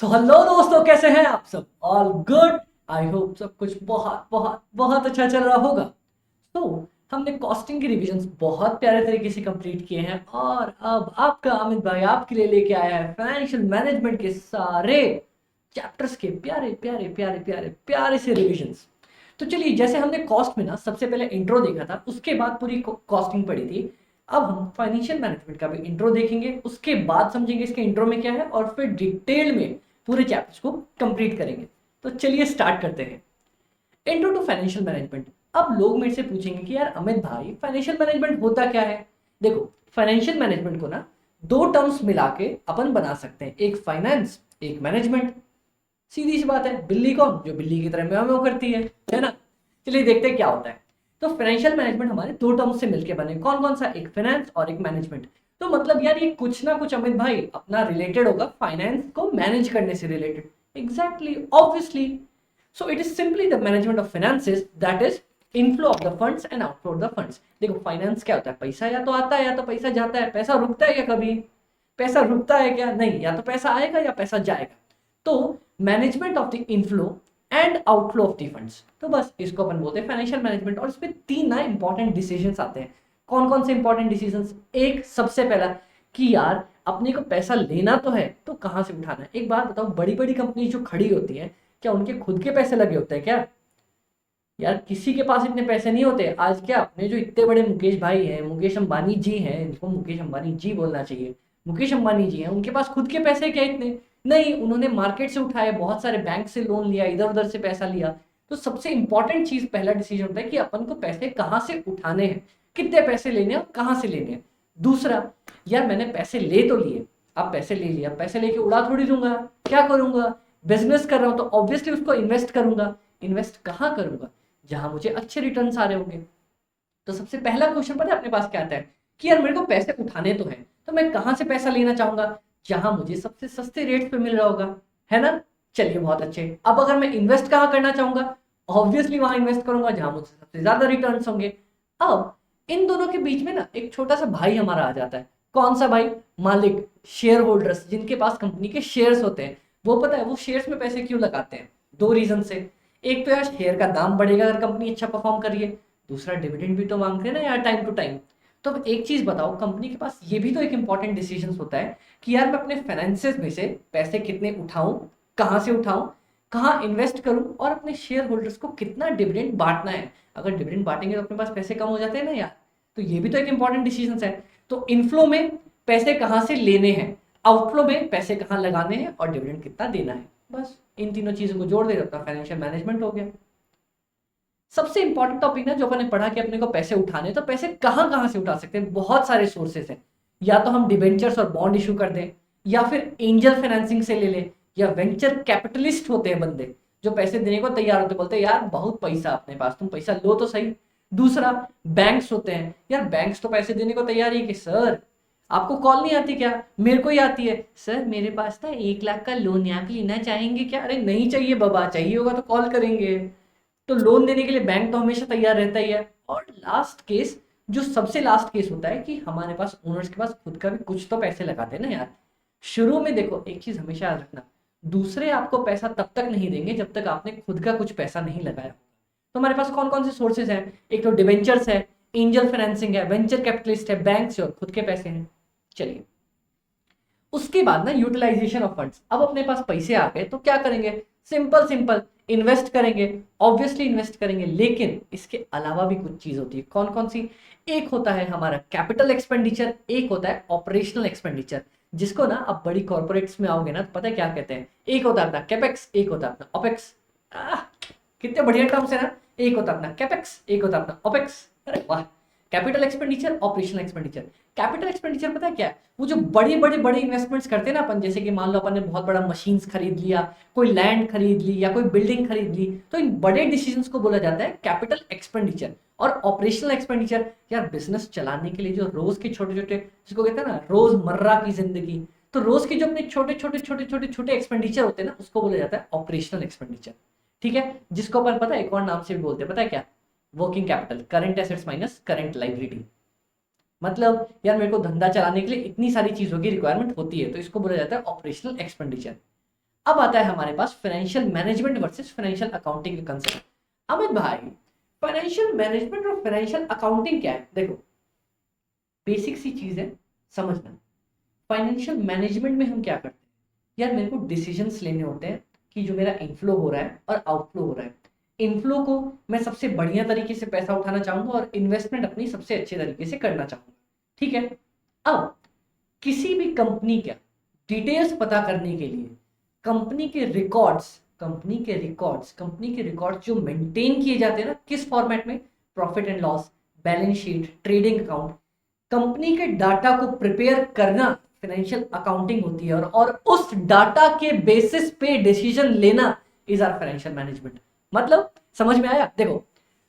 तो हेलो दोस्तों, कैसे हैं आप सब? All good. आई होप सब कुछ बहुत बहुत बहुत अच्छा चल रहा होगा। तो हमने कॉस्टिंग के रिविजन्स बहुत प्यारे तरीके से कंप्लीट किए हैं और अब आपका अमित भाई आपके लिए लेके आया है फाइनेंशियल मैनेजमेंट के सारे चैप्टर्स के प्यारे प्यारे प्यारे प्यारे प्यारे से रिविजन्स। तो चलिए, जैसे हमने कॉस्ट में ना सबसे पहले इंट्रो देखा था, उसके बाद पूरी कॉस्टिंग पढ़ी थी। अब हम फाइनेंशियल मैनेजमेंट का भी इंट्रो देखेंगे, उसके बाद समझेंगे इसके इंट्रो में क्या है और फिर डिटेल में पूरे चैप्टर्स को कंप्लीट करेंगे। तो चलिए स्टार्ट करते हैं। Intro to financial management. अब लोग मेरे से पूछेंगे कि यार अमित भाई, फाइनेंशियल मैनेजमेंट होता क्या है? देखो, फाइनेंशियल मैनेजमेंट को ना दो टर्म्स मिला के अपन बना सकते हैं, एक फाइनेंस एक मैनेजमेंट। सीधी सी बात है, बिल्ली कौन? जो बिल्ली की तरह म्याऊं म्याऊं करती है ना। चलिए देखते हैं क्या होता है। तो फाइनेंशियल मैनेजमेंट हमारे दो टर्म्स से मिलकर बने, कौन कौन सा? एक फाइनेंस और एक मैनेजमेंट। तो मतलब यार ये कुछ ना कुछ अमित भाई अपना रिलेटेड होगा, फाइनेंस को मैनेज करने से related. Exactly, obviously. So it is simply the management of finances, that is inflow of the funds and outflow of the funds. देखो, फाइनेंस क्या होता है? पैसा या तो आता है या तो पैसा जाता है। पैसा रुकता है क्या कभी? पैसा रुकता है क्या? नहीं, या तो पैसा आएगा या पैसा जाएगा। तो management of the inflow and outflow of the funds, तो बस इसको अपन बोलते हैं फाइनेंशियल मैनेजमेंट। और इसमें तीन ना इंपॉर्टेंट डिसीजंस आते हैं। कौन कौन से इंपॉर्टेंट डिसीजंस? एक सबसे पहला कि यार अपने को पैसा लेना तो है, तो कहां से उठाना है। एक बात बताओ, बड़ी बड़ी कंपनी जो खड़ी होती है, क्या उनके खुद के पैसे लगे होते हैं क्या? यार किसी के पास इतने पैसे नहीं होते। आज क्या अपने जो इतने बड़े मुकेश भाई हैं, मुकेश अंबानी जी हैं, इनको मुकेश अंबानी जी बोलना चाहिए, मुकेश अंबानी जी हैं, उनके पास खुद के पैसे क्या इतने? नहीं, उन्होंने मार्केट से उठाए, बहुत सारे बैंक से लोन लिया, इधर उधर से पैसा लिया। तो सबसे इंपॉर्टेंट चीज, पहला डिसीजन होता है कि अपन को पैसे कहाँ से उठाने हैं, कितने पैसे लेने हैं और कहाँ से लेने हैं। दूसरा, यार मैंने पैसे ले तो लिए, अब पैसे ले लिया, पैसे लेके उड़ा थोड़ी दूंगा। क्या करूंगा? बिजनेस कर रहा हूं तो ऑब्वियसली उसको इन्वेस्ट करूंगा। इन्वेस्ट कहाँ करूंगा? जहां मुझे अच्छे रिटर्न्स आ रहे होंगे। तो सबसे पहला क्वेश्चन पता है अपने पास क्या आता है? कि यार मेरे को पैसे उठाने तो हैं, तो मैं कहां से पैसा लेना चाहूंगा? जहां मुझे सबसे सस्ते रेट पे मिल रहा होगा, है ना। चलिए बहुत अच्छे। अब अगर मैं इन्वेस्ट कहाँ करना चाहूंगा? ऑब्वियसली वहां इन्वेस्ट करूंगा जहां मुझे सबसे ज्यादा रिटर्न्स होंगे। अब इन दोनों के बीच में ना एक छोटा सा भाई हमारा आ जाता है। कौन सा भाई? मालिक, शेयर होल्डर्स, जिनके पास कंपनी के शेयर्स होते हैं। वो पता है वो शेयर्स में पैसे क्यों लगाते हैं? दो रीजन से। एक तो यार शेयर का दाम बढ़ेगा अगर कंपनी अच्छा परफॉर्म करिए। दूसरा, डिविडेंड भी तो मांगते हैं ना यार, टाइम टू टाइम। तो अब एक चीज बताओ, कंपनी के पास ये भी तो एक इंपॉर्टेंट डिसीजन होता है कि यार मैं अपने फाइनेंसेस में से पैसे कितने उठाऊं, कहां से उठाऊं, कहाँ इन्वेस्ट करूं और अपने शेयर होल्डर्स को कितना डिविडेंड बांटना है। अगर डिविडेंड बांटेंगे तो अपने पास पैसे कम हो जाते हैं ना यार। तो ये भी तो एक इंपॉर्टेंट डिसीजन है। तो इनफ्लो में पैसे कहाँ से लेने हैं, आउटफ्लो में पैसे कहाँ लगाने हैं और डिविडेंड कितना देना है। बस इन तीनों चीजों को जोड़ दे तो अपना फाइनेंशियल मैनेजमेंट हो गया। सबसे इंपॉर्टेंट टॉपिक ना जो अपने पढ़ा कि अपने को पैसे उठाने, तो पैसे कहाँ कहाँ से उठा सकते हैं? बहुत सारे सोर्सेस हैं। या तो हम डिबेंचर्स और बॉन्ड इशू कर दें, या फिर एंजल फाइनेंसिंग से ले लें, या वेंचर कैपिटलिस्ट होते हैं बंदे जो पैसे देने को तैयार होते, बोलते हैं यार बहुत पैसा अपने पास, तुम पैसा लो तो सही। दूसरा, बैंक्स होते हैं। यार बैंक्स तो पैसे देने को तैयार ही कि सर आपको कॉल नहीं आती क्या? मेरे को ही आती है, सर मेरे पास ना 1 लाख का लोन है, आप लेना चाहेंगे क्या? अरे नहीं चाहिए बाबा, चाहिए होगा तो कॉल करेंगे। तो लोन देने के लिए बैंक तो हमेशा तैयार रहता ही है। और लास्ट केस, जो सबसे लास्ट केस होता है कि हमारे पास, ओनर्स के पास खुद का भी कुछ तो पैसे लगाते हैं ना यार। शुरू में देखो एक चीज हमेशा याद रखना, दूसरे आपको पैसा तब तक नहीं देंगे जब तक आपने खुद का कुछ पैसा नहीं लगाया। तो हमारे पास कौन कौन से सोर्सेज हैं? एक तो डिवेंचर्स है, एंजल फाइनेंसिंग है, वेंचर कैपिटलिस्ट है, बैंक और खुद के पैसे हैं। चलिए, उसके बाद ना यूटिलाइजेशन ऑफ फंड्स। अब अपने पास पैसे आ गए तो क्या करेंगे? सिंपल सिंपल, इन्वेस्ट करेंगे। ऑब्वियसली इन्वेस्ट करेंगे, लेकिन इसके अलावा भी कुछ चीज होती है। कौन कौन सी? एक होता है हमारा कैपिटल एक्सपेंडिचर, एक होता है ऑपरेशनल एक्सपेंडिचर। जिसको ना अब बड़ी कॉर्पोरेट्स में आओगे ना तो पता है क्या कहते हैं? एक होता है अपना कैपेक्स, एक होता है अपना ओपेक्स। कितने बढ़िया टर्म्स है ना। एक होता है अपना कैपेक्स, एक होता है अपना ओपेक्स। अरे वाह। Capital expenditure, operational expenditure. Capital expenditure पता है क्या है? वो जो बड़े बड़े बड़े इन्वेस्टमेंट्स करते हैं ना अपन, जैसे कि मान लो अपन ने बहुत बड़ा मशीन्स खरीद लिया, कोई लैंड खरीद ली या कोई बिल्डिंग खरीद ली, तो इन बड़े डिसीजंस को बोला जाता है कैपिटल एक्सपेंडिचर। और ऑपरेशनल एक्सपेंडिचर, यार बिजनेस चलाने के लिए जो रोज के छोटे छोटे, जिसको कहते हैं ना रोजमर्रा की जिंदगी, तो रोज के जो अपने छोटे छोटे छोटे छोटे छोटे एक्सपेंडिचर होते हैं ना, उसको बोला जाता है ऑपरेशनल एक्सपेंडिचर। ठीक है, जिसको अपन पता है एक और नाम से भी बोलते हैं, पता है क्या? Working capital, current assets minus current liability. मतलब यार मेरे को धंधा चलाने के लिए इतनी सारी चीजों की रिक्वायरमेंट होती है, तो इसको बोला जाता है ऑपरेशनल एक्सपेंडिचर। अब आता है हमारे पास financial management versus financial accounting का कंसेप्ट। अमित भाई, फाइनेंशियल मैनेजमेंट और फाइनेंशियल अकाउंटिंग क्या है? देखो, बेसिक सी चीज है, समझना। फाइनेंशियल मैनेजमेंट में हम क्या करते हैं, यार मेरे को डिसीजंस लेने होते हैं कि जो मेरा इनफ्लो हो रहा है और आउटफ्लो हो रहा है, इनफ्लो को मैं सबसे बढ़िया तरीके से पैसा उठाना चाहूंगा और इन्वेस्टमेंट अपनी सबसे अच्छे तरीके से करना चाहूंगा, ठीक है। अब किसी भी कंपनी का डिटेल्स पता करने के लिए कंपनी के रिकॉर्ड्स जो मेंटेन किए जाते हैं ना, किस फॉर्मेट में, profit and loss, balance sheet, trading account, company के डाटा को प्रिपेयर करना फाइनेंशियल अकाउंटिंग होती है, और उस डाटा के बेसिस पे डिसीजन लेना इज आर फाइनेंशियल मैनेजमेंट। मतलब समझ में आया? देखो,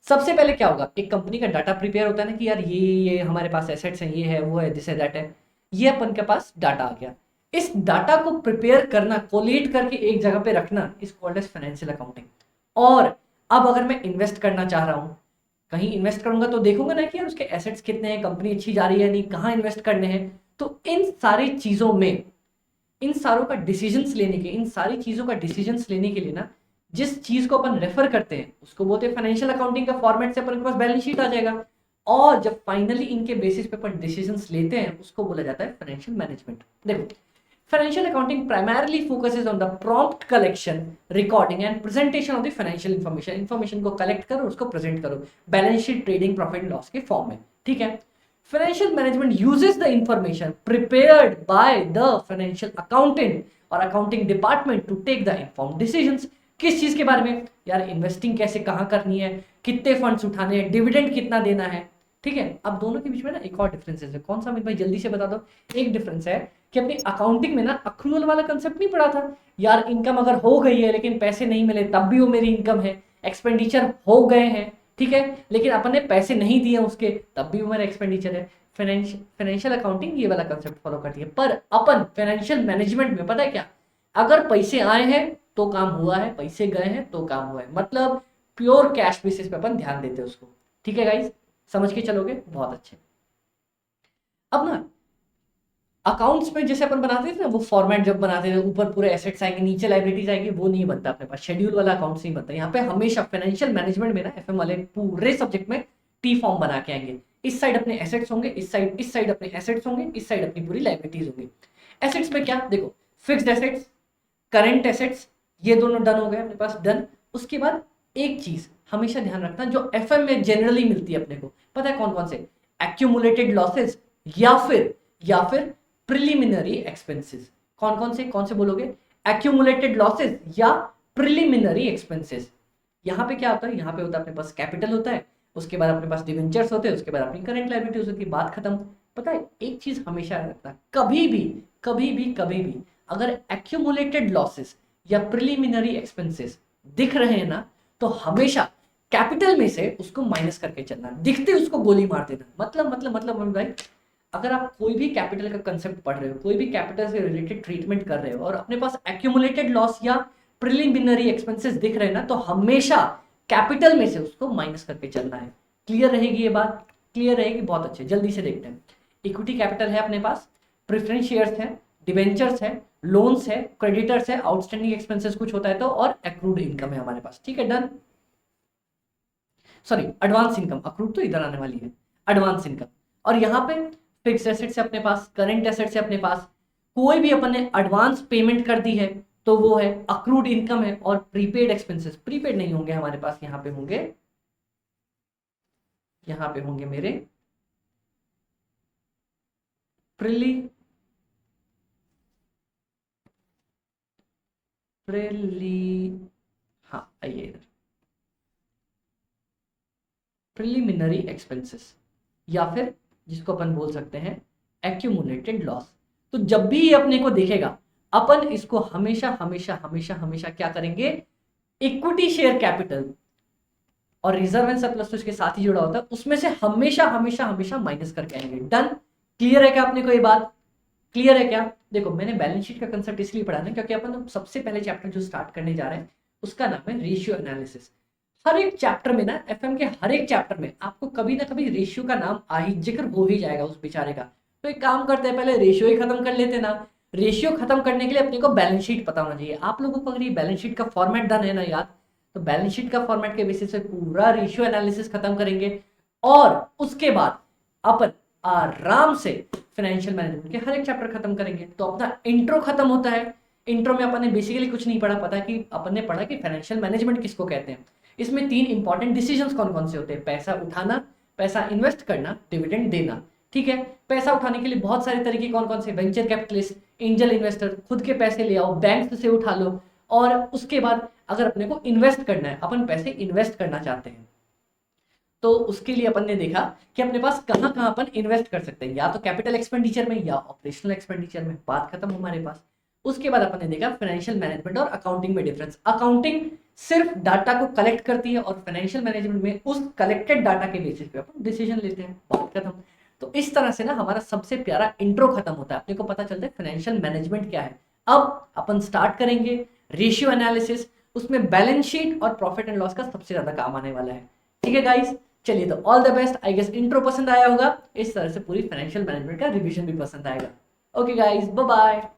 सबसे पहले क्या होगा, एक कंपनी का डाटा प्रिपेयर होता है ना कि यार ये हमारे पास एसेट्स हैं, ये है, वो है, दिस है, दैट है, ये अपन के पास डाटा आ गया। इस डाटा को प्रिपेयर करना, कोलेट करके एक जगह पे रखना is called as financial accounting. और अब अगर मैं इन्वेस्ट करना चाह रहा हूं, कहीं इन्वेस्ट करूंगा तो देखूंगा ना कि यार उसके एसेट्स कितने हैं, कंपनी अच्छी जा रही है नहीं, कहाँ इन्वेस्ट करने हैं। तो इन सारी चीजों में, इन सारों का डिसीजंस लेने के, इन सारी चीजों का डिसीजंस लेने के लिए ना, जिस चीज को अपन रेफर करते हैं उसको बोलते हैं फाइनेंशियल अकाउंटिंग का फॉर्मेट से अपन के पास बैलेंस शीट आ जाएगा। और जब फाइनली इनके बेसिस पे अपन डिसीजंस लेते हैं उसको बोला जाता है फाइनेंशियल मैनेजमेंट। देखो, financial accounting primarily focuses on the prompt collection, recording and presentation of the financial information को कलेक्ट करो, उसको प्रेजेंट करो balance sheet, trading, profit and loss के फॉर्म में, ठीक है। Financial management uses the information prepared by the financial accountant और accounting department to take the informed decisions। किस चीज के बारे में, यार इन्वेस्टिंग कैसे कहाँ करनी है, कितने फंड्स उठाने हैं, डिविडेंड कितना देना है, ठीक है। अब दोनों के बीच में ना एक और डिफरेंस है, कौन सा, भाई जल्दी से बता दो। एक डिफरेंस है कि अपनी अकाउंटिंग में ना अक्रूवल वाला कंसेप्ट नहीं पढ़ा था, यार इनकम अगर हो गई है लेकिन पैसे नहीं मिले तब भी वो मेरी इनकम है, एक्सपेंडिचर हो गए हैं, ठीक है, लेकिन अपन ने पैसे नहीं दिए उसके तब भी वो मेरा एक्सपेंडिचर है। फाइनेंशियल अकाउंटिंग ये वाला कंसेप्ट फॉलो करती है। पर अपन फाइनेंशियल मैनेजमेंट में पता है क्या, अगर पैसे आए हैं तो काम हुआ है, पैसे गए हैं तो काम हुआ है, मतलब प्योर कैश बेसिस पे अपन ध्यान देते हैं उसको, ठीक है गाइस, समझ के चलोगे, बहुत अच्छे। अब ना अकाउंट्स में जैसे अपन बनाते थे ना, वो फॉर्मेट जब बनाते थे, ऊपर पूरे एसेट्स आएंगे, नीचे लाइबिलिटीज आएंगी, वो नहीं बनता अपने पास, शेड्यूल वाला अकाउंट्स नहीं बनता। यहाँ पे हमेशा फाइनेंशियल मैनेजमेंट में ना एफएम वाले पूरे सब्जेक्ट में टी फॉर्म बना के आएंगे। इस साइड अपने एसेट्स होंगे, इस साइड अपने एसेट्स होंगे, इस साइड अपनी पूरी लाइबिलिटीज होंगी। एसेट्स में क्या, देखो, फिक्स्ड एसेट्स, करंट एसेट्स, ये दोनों डन हो गए अपने पास, डन। उसके बाद एक चीज हमेशा ध्यान रखना जो एफएम में जनरली मिलती है अपने को, पता है कौन कौन से, एक्यूमुलेटेड लॉसेस या फिर प्रिलिमिनरी एक्सपेंसेस। कौन से बोलोगे, एक्यूमुलेटेड लॉसेस या प्रिलिमिनरी एक्सपेंसेस। यहाँ पे क्या होता है, यहाँ पे होता है अपने पास कैपिटल होता है, उसके बाद अपने पास डिवेंचर्स होते हैं, उसके बाद अपनी करंट लायबिलिटीज होती है, बात खत्म। पता है एक चीज हमेशा रखना, कभी भी अगर एक्यूमुलेटेड लॉसेस या प्रिलिमिनरी एक्सपेंसेस दिख रहे हैं ना, तो हमेशा कैपिटल में से उसको माइनस करके चलना, दिखते उसको गोली मार देना। मतलब भाई, अगर आप कोई भी कैपिटल का कंसेप्ट पढ़ रहे हो, कोई भी कैपिटल से रिलेटेड ट्रीटमेंट कर रहे हो और अपने पास एक्यूमुलेटेड लॉस या प्रिलिमिनरी एक्सपेंसेस दिख रहे हैं ना, तो हमेशा कैपिटल में से उसको माइनस करके चलना है। क्लियर रहेगी ये बात? क्लियर रहेगी, बहुत अच्छे, जल्दी से देखते हैं। इक्विटी कैपिटल है अपने पास, प्रेफरेंस शेयर्स है, डिवेंचर्स है, लोन्स है, क्रेडिटर्स है, आउटस्टैंडिंग एक्सपेंसेस कुछ होता है तो, और एक्रूड इनकम है हमारे पास, ठीक है, done. Sorry, advance income, accrued तो इधर आने वाली है, एडवांस इनकम। और यहाँ पे फिक्स एसेट से अपने पास, करंट एसेट से अपने पास कोई भी अपन ने एडवांस पेमेंट कर दी है तो वो है अक्रूड इनकम है। और प्रीपेड एक्सपेंसेस, प्रीपेड नहीं होंगे हमारे पास, यहाँ पे होंगे मेरे हाँ आइए इधर, प्रिलिमिनरी एक्सपेंसेस या फिर जिसको अपन बोल सकते हैं एक्यूमुलेटेड लॉस। तो जब भी ये अपने को दिखेगा, अपन इसको हमेशा क्या करेंगे, इक्विटी शेयर कैपिटल और रिजर्व एंड सरप्लस तो इसके साथ ही जुड़ा होता है, उसमें से हमेशा माइनस करके आएंगे। डन। क्लियर है क्या आपने को ये बात? क्लियर है क्या? देखो, मैंने बैलेंस शीट का कंसेप्ट इसलिए पढ़ा ना क्योंकि अपन सबसे पहले चैप्टर जो स्टार्ट करने जा रहे हैं उसका नाम है रेशियो एनालिसिस। हर एक चैप्टर में ना, एफएम के हर एक चैप्टर में आपको कभी ना कभी रेशियो का नाम आ ही, जिक्र हो ही जाएगा उस बेचारे का। तो एक काम करते हैं, पहले रेशियो ही खत्म कर लेते ना, रेशियो खत्म करने के लिए अपने को बैलेंस शीट पता होना चाहिए। आप लोगों को अगर ये बैलेंस शीट का फॉर्मेट डन है ना याद, तो बैलेंस शीट का फॉर्मेट के बेसिस पे पूरा रेशियो एनालिसिस खत्म करेंगे और उसके बाद अपन आराम से फाइनेंशियल मैनेजमेंट के हर एक चैप्टर खत्म करेंगे। तो अपना इंट्रो खत्म होता है। इंट्रो में अपन ने बेसिकली कुछ नहीं पढ़ा, पता कि अपन ने पढ़ा कि फाइनेंशियल मैनेजमेंट किसको कहते हैं। इसमें 3 इंपॉर्टेंट डिसीजंस कौन कौन से होते हैं, पैसा उठाना, पैसा इन्वेस्ट करना, डिविडेंड देना। ठीक है, पैसा उठाने के लिए बहुत सारे तरीके कौन कौन से, वेंचर कैपिटलिस्ट, एंजल इन्वेस्टर, खुद के पैसे ले आओ, बैंक से उठा लो। और उसके बाद अगर अपने को इन्वेस्ट करना है, अपन पैसे इन्वेस्ट करना चाहते हैं, तो उसके लिए अपन ने देखा कि अपने पास कहाँ कहाँ अपन इन्वेस्ट कर सकते हैं, या तो कैपिटल एक्सपेंडिचर में या ऑपरेशनल एक्सपेंडिचर में। बात खत्म हमारे पास। उसके बाद अपन ने देखा फाइनेंशियल मैनेजमेंट और अकाउंटिंग में डिफरेंस। अकाउंटिंग सिर्फ डाटा को कलेक्ट करती है और फाइनेंशियल मैनेजमेंट में उस कलेक्टेड डाटा के बेसिस पे अपन डिसीजन लेते हैं। बात खत्म। तो इस तरह से ना हमारा सबसे प्यारा इंट्रो खत्म होता है, अपने को पता चलता है फाइनेंशियल मैनेजमेंट क्या है। अब अपन स्टार्ट करेंगे रेशियो एनालिसिस, उसमें बैलेंस शीट और प्रॉफिट एंड लॉस का सबसे ज्यादा काम आने वाला है। ठीक है गाइस, चलिए तो all the best. I guess intro पसंद आया होगा, इस तरह से पूरी फाइनेंशियल मैनेजमेंट का रिवीजन भी पसंद आएगा। Okay guys, bye bye.